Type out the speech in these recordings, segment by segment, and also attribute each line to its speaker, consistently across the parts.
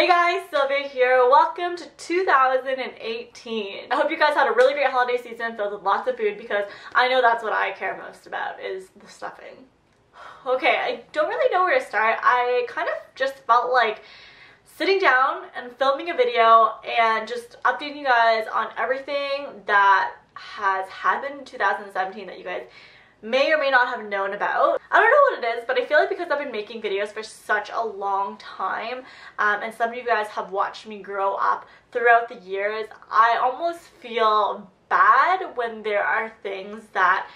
Speaker 1: Hey guys, Sylvia here. Welcome to 2018. I hope you guys had a really great holiday season filled with lots of food because I know that's what I care most about is the stuffing. Okay, I don't really know where to start. I kind of just felt like sitting down and filming a video and just updating you guys on everything that has happened in 2017 that you guys may or may not have known about. I don't know what it is, but I feel like because I've been making videos for such a long time, and some of you guys have watched me grow up throughout the years, I almost feel bad when there are things that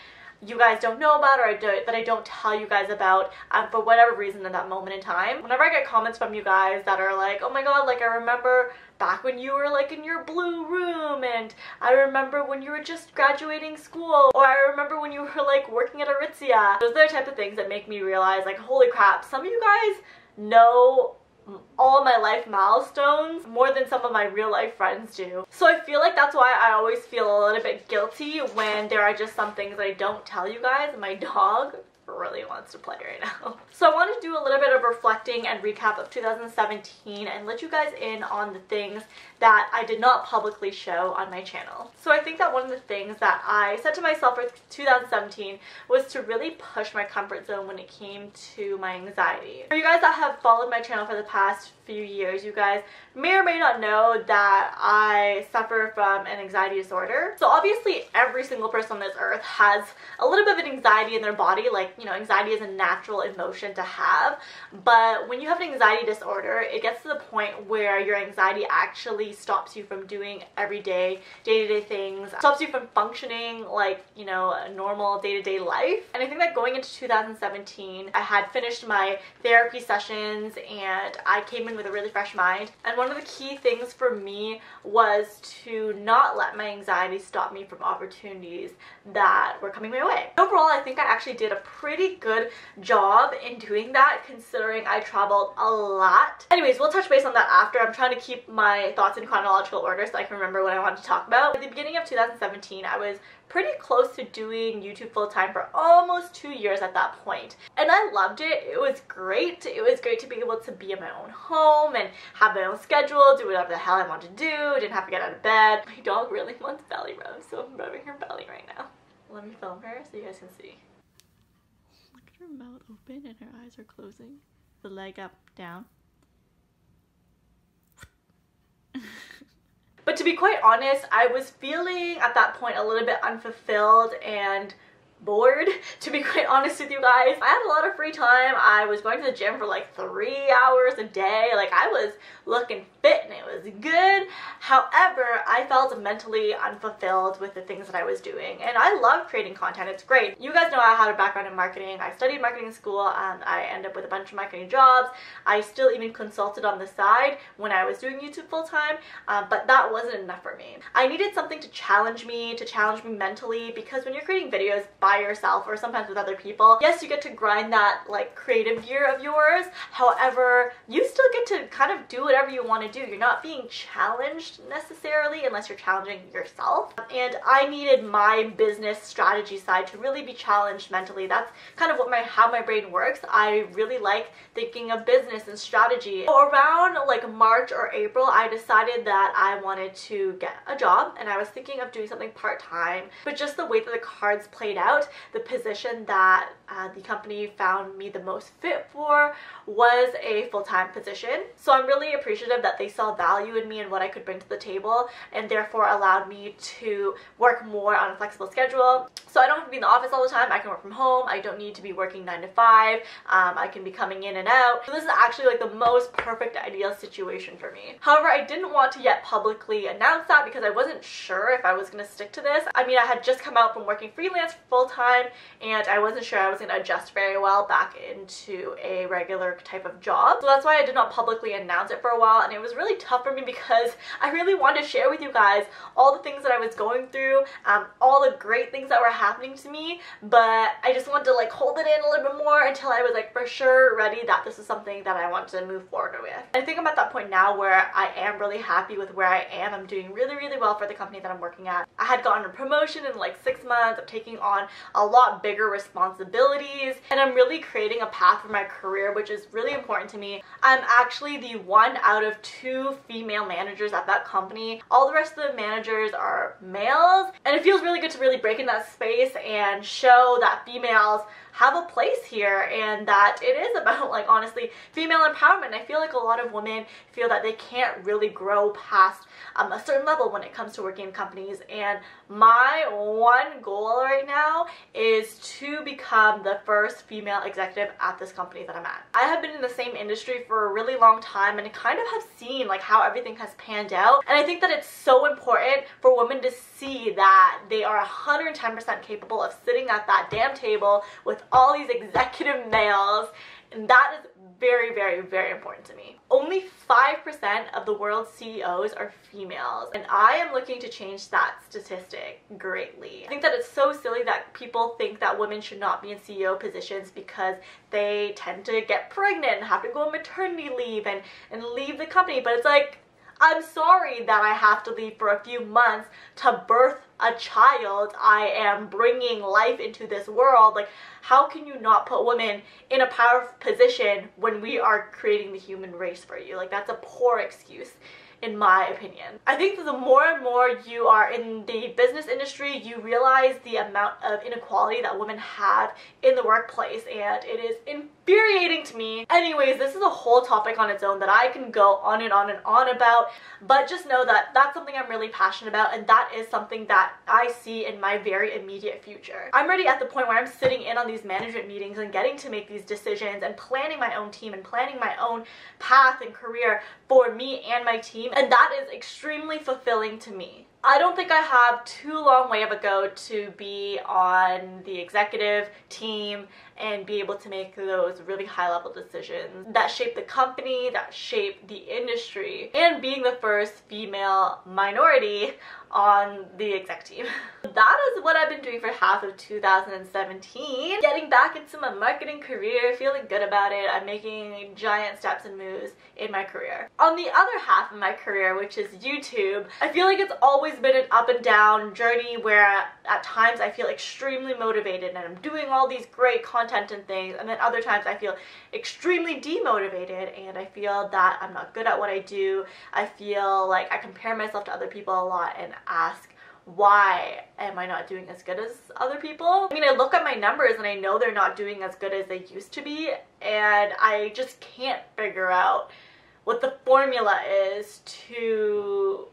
Speaker 1: you guys don't know about or that I don't tell you guys about for whatever reason in that moment in time. Whenever I get comments from you guys that are like, oh my god, like I remember back when you were like in your blue room, and I remember when you were just graduating school, or I remember when you were like working at Aritzia. Those are the type of things that make me realize like, holy crap, some of you guys know all of my life milestones more than some of my real life friends do. So I feel like that's why I always feel a little bit guilty when there are just some things I don't tell you guys. My dog really wants to play right now. So I wanted to do a little bit of reflecting and recap of 2017 and let you guys in on the things that I did not publicly show on my channel. So I think that one of the things that I said to myself for 2017 was to really push my comfort zone when it came to my anxiety. For you guys that have followed my channel for the past few years, you guys may or may not know that I suffer from an anxiety disorder. So obviously every single person on this earth has a little bit of an anxiety in their body. Like, you know, anxiety is a natural emotion to have, but when you have an anxiety disorder, it gets to the point where your anxiety actually stops you from doing everyday day-to-day things, stops you from functioning like, you know, a normal day-to-day life. And I think that going into 2017, I had finished my therapy sessions and I came in with a really fresh mind. And one of the key things for me was to not let my anxiety stop me from opportunities that were coming my way. Overall, I think I actually did a pretty good job in doing that considering I traveled a lot. Anyways, we'll touch base on that after. I'm trying to keep my thoughts in chronological order so I can remember what I wanted to talk about. At the beginning of 2017, I was pretty close to doing YouTube full-time for almost 2 years at that point. And I loved it. It was great. It was great to be able to be in my own home and have my own schedule, do whatever the hell I wanted to do, didn't have to get out of bed. My dog really wants belly rubs, so I'm rubbing her belly right now. Let me film her so you guys can see. Look at her mouth open and her eyes are closing. The leg up, down. But to be quite honest, I was feeling at that point a little bit unfulfilled and bored, to be quite honest with you guys. I had a lot of free time. I was going to the gym for like 3 hours a day. Like, I was looking fit and it was good. However, I felt mentally unfulfilled with the things that I was doing. And I love creating content. It's great. You guys know I had a background in marketing. I studied marketing in school and I ended up with a bunch of marketing jobs. I still even consulted on the side when I was doing YouTube full time, but that wasn't enough for me. I needed something to challenge me mentally, because when you're creating videos by yourself or sometimes with other people, yes, you get to grind that like creative gear of yours. However, you still get to kind of do whatever you want to do. You're not being challenged necessarily unless you're challenging yourself. And I needed my business strategy side to really be challenged mentally. That's kind of how my brain works. I really like thinking of business and strategy. So around like March or April, I decided that I wanted to get a job, and I was thinking of doing something part-time, but just the way that the cards played out, the position that the company found me the most fit for was a full-time position. So I'm really appreciative that they saw value in me and what I could bring to the table, and therefore allowed me to work more on a flexible schedule. So I don't have to be in the office all the time. I can work from home. I don't need to be working 9 to 5. I can be coming in and out. So this is actually like the most perfect ideal situation for me. However, I didn't want to yet publicly announce that because I wasn't sure if I was going to stick to this. I mean, I had just come out from working freelance full-time and I wasn't sure I was going to adjust very well back into a regular type of job. So that's why I did not publicly announce it for a while, and it was really tough for me because I really wanted to share with you guys all the things that I was going through, all the great things that were happening to me, but I just wanted to like hold it in a little bit more until I was like for sure ready that this is something that I wanted to move forward with. I think I'm at that point now where I am really happy with where I am. I'm doing really, really well for the company that I'm working at. I had gotten a promotion in like 6 months of taking on a lot bigger responsibility responsibilities, and I'm really creating a path for my career, which is really important to me. I'm actually the 1 out of 2 female managers at that company. All the rest of the managers are males, and it feels really good to really break in that space and show that females have a place here and that it is about, like, honestly, female empowerment. I feel like a lot of women feel that they can't really grow past a certain level when it comes to working in companies, and my one goal right now is to become the first female executive at this company that I'm at. I have been in the same industry for a really long time and kind of have seen like how everything has panned out, and I think that it's so important for women to see that they are 110% capable of sitting at that damn table with all these executive males, and that is very, very, very important to me. Only 5% of the world's CEOs are females, and I am looking to change that statistic greatly. I think that it's so silly that people think that women should not be in CEO positions because they tend to get pregnant and have to go on maternity leave and leave the company, but it's like, I'm sorry that I have to leave for a few months to birth a child. I am bringing life into this world. Like, how can you not put women in a powerful position when we are creating the human race for you? Like, that's a poor excuse, in my opinion. I think that the more and more you are in the business industry, you realize the amount of inequality that women have in the workplace, and it is infuriating to me. Anyways, this is a whole topic on its own that I can go on and on and on about, but just know that that's something I'm really passionate about, and that is something that I see in my very immediate future. I'm already at the point where I'm sitting in on these management meetings and getting to make these decisions and planning my own team and planning my own path and career for me and my team, and that is extremely fulfilling to me. I don't think I have too long way of a go to be on the executive team and be able to make those really high level decisions that shape the company, that shape the industry, and being the first female minority on the exec team. That is what I've been doing for half of 2017. Getting back into my marketing career, feeling good about it. I'm making giant steps and moves in my career. On the other half of my career, which is YouTube, I feel like it's always been an up and down journey where at times I feel extremely motivated and I'm doing all these great content and things, and then other times I feel extremely demotivated and I feel that I'm not good at what I do. I feel like I compare myself to other people a lot and ask, why am I not doing as good as other people? I mean, I look at my numbers and I know they're not doing as good as they used to be, and I just can't figure out what the formula is to,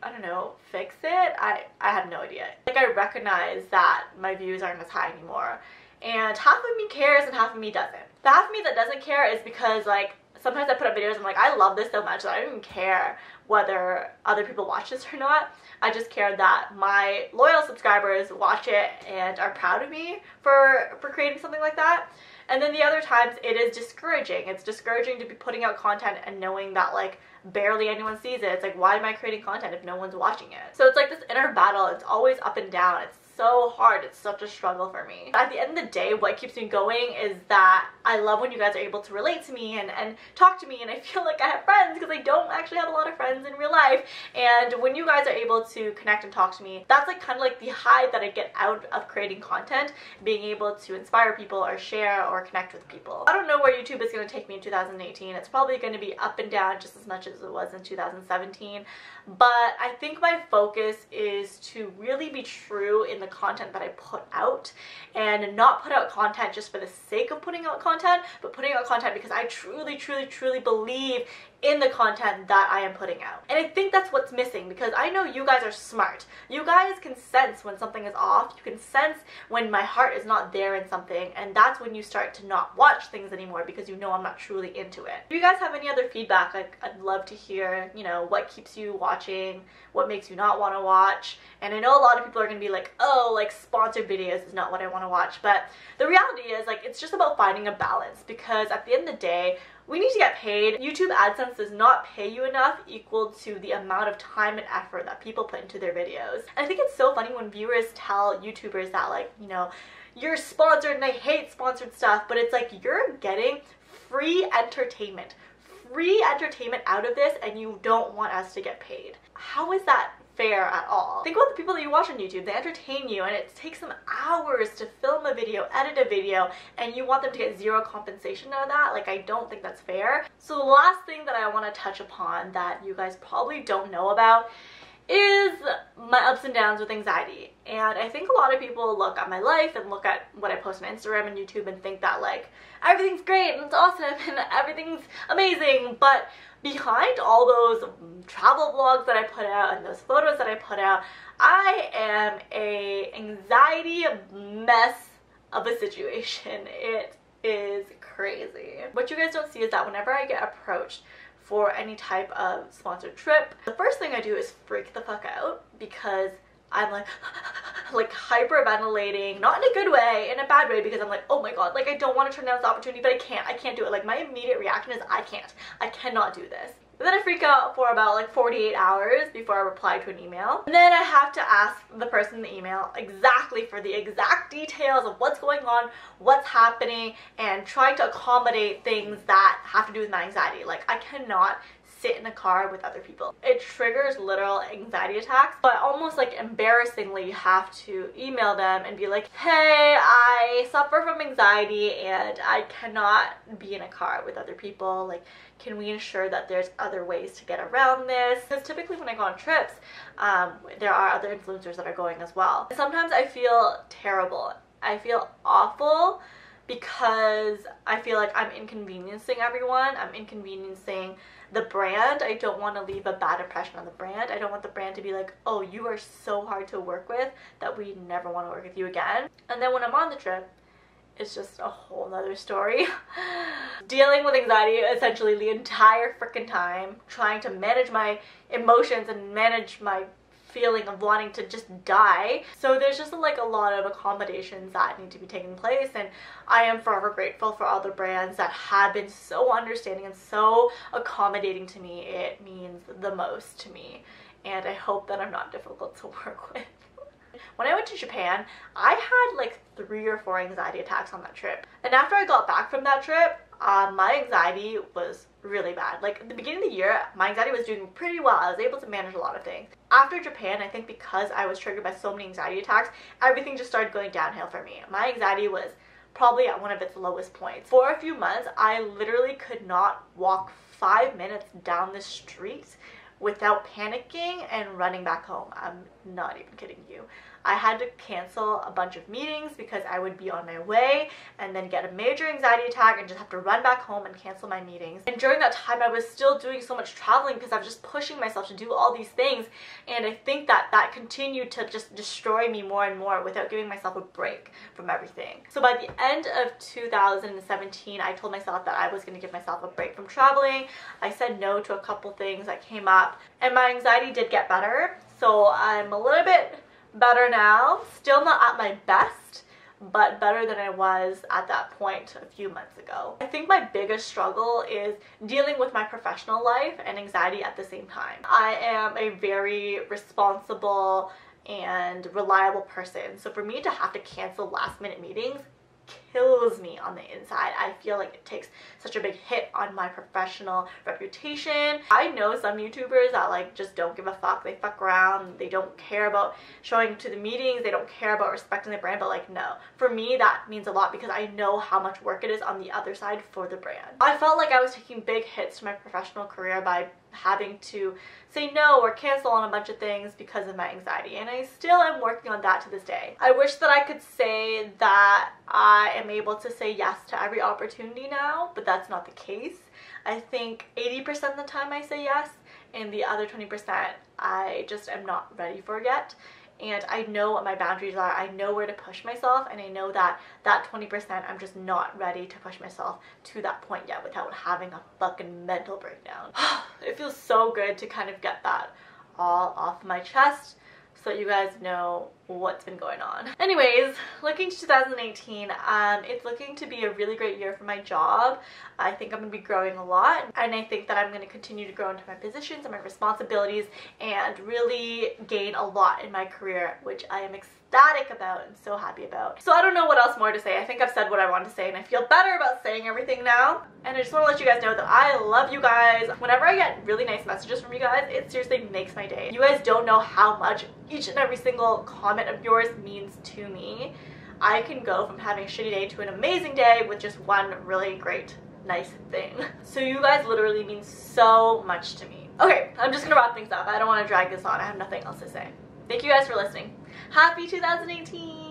Speaker 1: I don't know, fix it. I have no idea. Like, I recognize that my views aren't as high anymore, and half of me cares and half of me doesn't. The half of me that doesn't care is because, like, sometimes I put up videos and I'm like, I love this so much that I don't even care whether other people watch this or not. I just care that my loyal subscribers watch it and are proud of me for creating something like that. And then the other times it is discouraging. It's discouraging to be putting out content and knowing that, like, barely anyone sees it. It's like, why am I creating content if no one's watching it? So it's like this inner battle. It's always up and down. It's so hard. It's such a struggle for me. At the end of the day, what keeps me going is that I love when you guys are able to relate to me and talk to me, and I feel like I have friends because I don't actually have a lot of friends in real life. And when you guys are able to connect and talk to me, that's like kind of like the high that I get out of creating content, being able to inspire people or share or connect with people. I don't know where YouTube is going to take me in 2018. It's probably going to be up and down just as much as it was in 2017. But I think my focus is to really be true in the content that I put out, and not put out content just for the sake of putting out content, but putting out content because I truly, truly, truly believe in the content that I am putting out. And I think that's what's missing, because I know you guys are smart. You guys can sense when something is off. You can sense when my heart is not there in something, and that's when you start to not watch things anymore because you know I'm not truly into it. If you guys have any other feedback, I'd love to hear, you know, what keeps you watching, what makes you not want to watch. And I know a lot of people are going to be like, oh, like, sponsored videos is not what I want to watch, but the reality is, like, it's just about finding a balance, because at the end of the day, we need to get paid. YouTube AdSense does not pay you enough equal to the amount of time and effort that people put into their videos. And I think it's so funny when viewers tell YouTubers that, like, you know, you're sponsored and I hate sponsored stuff, but it's like, you're getting free entertainment out of this and you don't want us to get paid. How is that fair at all. Think about the people that you watch on YouTube. They entertain you and it takes them hours to film a video, edit a video, and you want them to get zero compensation out of that. Like, I don't think that's fair. So the last thing that I want to touch upon that you guys probably don't know about is my ups and downs with anxiety. And I think a lot of people look at my life and look at what I post on Instagram and YouTube and think that like everything's great and it's awesome and everything's amazing, but behind all those travel vlogs that I put out and those photos that I put out, I am a anxiety mess of a situation. It is crazy. What you guys don't see is that whenever I get approached for any type of sponsored trip, the first thing I do is freak the fuck out because I'm like hyperventilating, not in a good way, in a bad way, because I'm like, oh my god, like I don't want to turn down this opportunity, but I can't do it. Like my immediate reaction is I cannot do this. And then I freak out for about like 48 hours before I reply to an email. And then I have to ask the person in the email exactly for the exact details of what's going on, what's happening, and trying to accommodate things that have to do with my anxiety. Like I cannot sit in a car with other people. It triggers literal anxiety attacks, but almost like embarrassingly you have to email them and be like, hey, I suffer from anxiety and I cannot be in a car with other people. Like, can we ensure that there's other ways to get around this? Because typically when I go on trips, there are other influencers that are going as well. Sometimes I feel terrible. I feel awful because I feel like I'm inconveniencing everyone. I'm inconveniencing the brand. I don't want to leave a bad impression on the brand. I don't want the brand to be like, oh, you are so hard to work with that we never want to work with you again. And then when I'm on the trip, it's just a whole nother story. Dealing with anxiety essentially the entire freaking time, trying to manage my emotions and manage my feeling of wanting to just die. So there's just like a lot of accommodations that need to be taking place, and I am forever grateful for all the brands that have been so understanding and so accommodating to me. It means the most to me, and I hope that I'm not difficult to work with. When I went to Japan, I had like 3 or 4 anxiety attacks on that trip. And after I got back from that trip, my anxiety was really bad. Like at the beginning of the year, my anxiety was doing pretty well. I was able to manage a lot of things. After Japan, I think because I was triggered by so many anxiety attacks, everything just started going downhill for me. My anxiety was probably at one of its lowest points. For a few months, I literally could not walk 5 minutes down the street without panicking and running back home. I'm not even kidding you. I had to cancel a bunch of meetings because I would be on my way and then get a major anxiety attack and just have to run back home and cancel my meetings. And during that time, I was still doing so much traveling because I was just pushing myself to do all these things. And I think that that continued to just destroy me more and more without giving myself a break from everything. So by the end of 2017, I told myself that I was going to give myself a break from traveling. I said no to a couple things that came up, and my anxiety did get better. So I'm a little bit better now. Still not at my best, but better than I was at that point a few months ago. I think my biggest struggle is dealing with my professional life and anxiety at the same time. I am a very responsible and reliable person, so for me to have to cancel last-minute meetings kills me on the inside. I feel like it takes such a big hit on my professional reputation. I know some YouTubers that like just don't give a fuck. They fuck around. They don't care about showing to the meetings. They don't care about respecting the brand, but like no. For me, that means a lot because I know how much work it is on the other side for the brand. I felt like I was taking big hits to my professional career by having to say no or cancel on a bunch of things because of my anxiety, and I still am working on that to this day. I wish that I could say that I am able to say yes to every opportunity now, but that's not the case. I think 80% of the time I say yes, and the other 20% I just am not ready for yet. And I know what my boundaries are, I know where to push myself, and I know that that 20% I'm just not ready to push myself to that point yet without having a fucking mental breakdown. It feels so good to kind of get that all off my chest so that you guys know what's been going on. Anyways, looking to 2018, it's looking to be a really great year for my job. I think I'm going to be growing a lot, and I think that I'm going to continue to grow into my positions and my responsibilities and really gain a lot in my career, which I am ecstatic about and so happy about. So I don't know what else more to say. I think I've said what I wanted to say, and I feel better about saying everything now. And I just want to let you guys know that I love you guys. Whenever I get really nice messages from you guys, it seriously makes my day. You guys don't know how much each and every single comment of yours means to me. I can go from having a shitty day to an amazing day with just one really great nice thing. So you guys literally mean so much to me. Okay, I'm just gonna wrap things up. I don't want to drag this on. I have nothing else to say. Thank you guys for listening. Happy 2018!